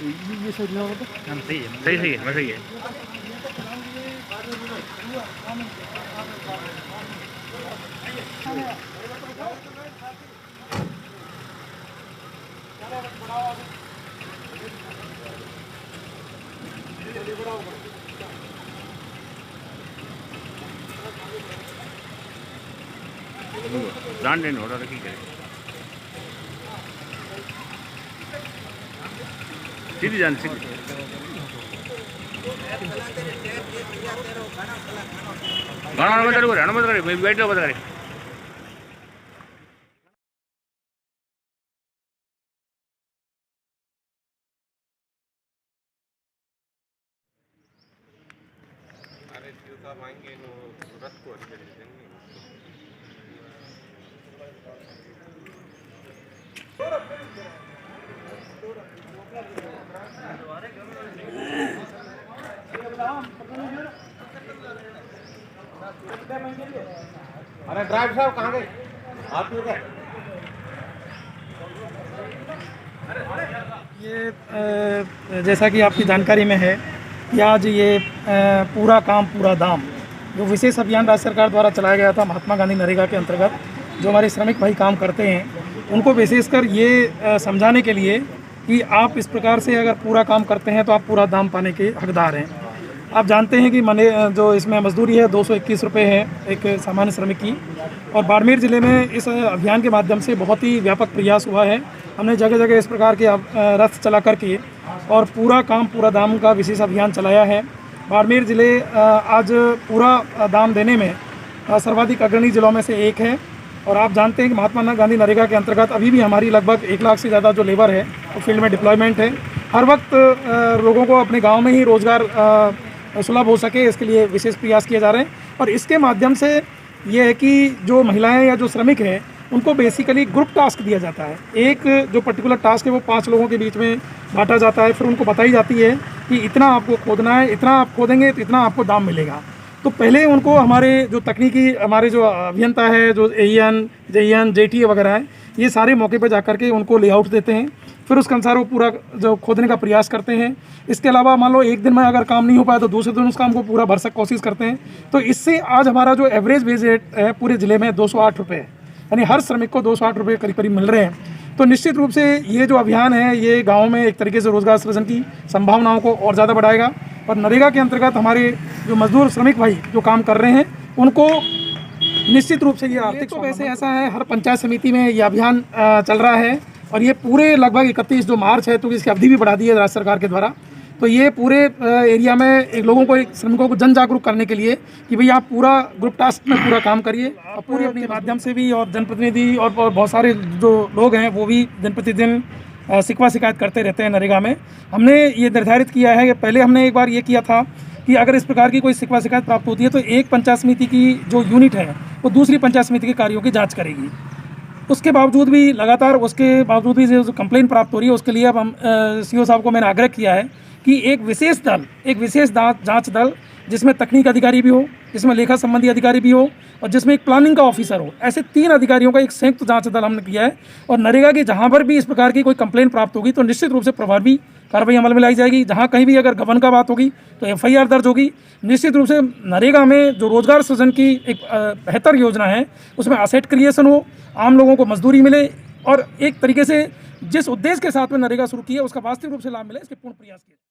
ये सही नहीं होगा तो हम सही है, सही है, मैं सही है। जान लेने हो रहा की करे सीधी जान सीधी गाना मत करे ना मत करे मैं बैठ मत करे अरे जूता मांगे नो रथ को अरे ड्राइवर साहब कहाँ गए आप लोग ये जैसा कि आपकी जानकारी में है कि आज ये पूरा काम पूरा दाम जो विशेष अभियान राज्य सरकार द्वारा चलाया गया था महात्मा गांधी नरेगा के अंतर्गत जो हमारे श्रमिक भाई काम करते हैं उनको विशेषकर ये समझाने के लिए कि आप इस प्रकार से अगर पूरा काम करते हैं तो आप पूरा दाम पाने के हकदार हैं। आप जानते हैं कि जो इसमें मजदूरी है 221 रुपये है एक सामान्य श्रमिक की। और बाड़मेर ज़िले में इस अभियान के माध्यम से बहुत ही व्यापक प्रयास हुआ है। हमने जगह जगह इस प्रकार के रथ चला करके और पूरा काम पूरा दाम का विशेष अभियान चलाया है। बाड़मेर ज़िले आज पूरा दाम देने में सर्वाधिक अग्रणी जिलों में से एक है। और आप जानते हैं कि महात्मा गांधी नरेगा के अंतर्गत अभी भी हमारी लगभग 1 लाख से ज़्यादा जो लेबर है वो फील्ड में डिप्लॉयमेंट है। हर वक्त लोगों को अपने गाँव में ही रोज़गार सुलभ हो सके इसके लिए विशेष प्रयास किए जा रहे हैं। और इसके माध्यम से ये है कि जो महिलाएं या जो श्रमिक हैं उनको बेसिकली ग्रुप टास्क दिया जाता है। एक जो पर्टिकुलर टास्क है वो 5 लोगों के बीच में बांटा जाता है। फिर उनको बताई जाती है कि इतना आपको खोदना है, इतना आप खोदेंगे तो इतना आपको दाम मिलेगा। तो पहले उनको हमारे जो तकनीकी हमारे जो अभियंता है जो AEN, JEN, JTA वगैरह है ये सारे मौके पर जाकर के उनको लेआउट देते हैं। फिर उसके अनुसार वो पूरा जो खोदने का प्रयास करते हैं। इसके अलावा मान लो एक दिन में अगर काम नहीं हो पाया तो दूसरे दिन उस काम को पूरा भर सक कोशिश करते हैं। तो इससे आज हमारा जो एवरेज वेज रेट है पूरे ज़िले में 208 रुपये है, यानी हर श्रमिक को 208 रुपये करीब करीब मिल रहे हैं। तो निश्चित रूप से ये जो अभियान है ये गाँव में एक तरीके से रोज़गार सृजन की संभावनाओं को और ज़्यादा बढ़ाएगा। और नरेगा के अंतर्गत हमारे जो मजदूर श्रमिक भाई जो काम कर रहे हैं उनको निश्चित रूप से ये आर्थिक तो वैसे ऐसा है हर पंचायत समिति में ये अभियान चल रहा है। और ये पूरे लगभग 31 जो मार्च है तो इसकी अवधि भी बढ़ा दी है राज्य सरकार के द्वारा। तो ये पूरे एरिया में एक लोगों को श्रमिकों को जन जागरूक करने के लिए कि भाई आप पूरा ग्रुप टास्क में पूरा काम करिए। और पूरे अपने माध्यम से भी और जनप्रतिनिधि और बहुत सारे जो लोग हैं वो भी दिन प्रतिदिन शिकवा शिकायत करते रहते हैं नरेगा में। हमने ये निर्धारित किया है कि पहले हमने एक बार ये किया था कि अगर इस प्रकार की कोई शिकवा शिकायत प्राप्त होती है तो एक पंचायत समिति की जो यूनिट है वो दूसरी पंचायत समिति के कार्यों की जाँच करेगी। उसके बावजूद भी लगातार उसके बावजूद भी जो कंप्लेंट प्राप्त हो रही है उसके लिए अब हम CO साहब को मैंने आग्रह किया है कि एक विशेष जांच दल जिसमें तकनीक अधिकारी भी हो, जिसमें लेखा संबंधी अधिकारी भी हो और जिसमें एक प्लानिंग का ऑफिसर हो, ऐसे 3 अधिकारियों का एक संयुक्त जांच दल हमने किया है। और नरेगा की जहां पर भी इस प्रकार की कोई कंप्लेंट प्राप्त होगी तो निश्चित रूप से प्रभावी कार्रवाई अमल में लाई जाएगी। जहां कहीं भी अगर गबन का बात होगी तो FIR दर्ज होगी। निश्चित रूप से नरेगा में जो रोजगार सृजन की एक बेहतर योजना है उसमें असेट क्रिएशन हो, आम लोगों को मजदूरी मिले और एक तरीके से जिस उद्देश्य के साथ में नरेगा शुरू की है उसका वास्तविक रूप से लाभ मिले इसके पूर्ण प्रयास किए।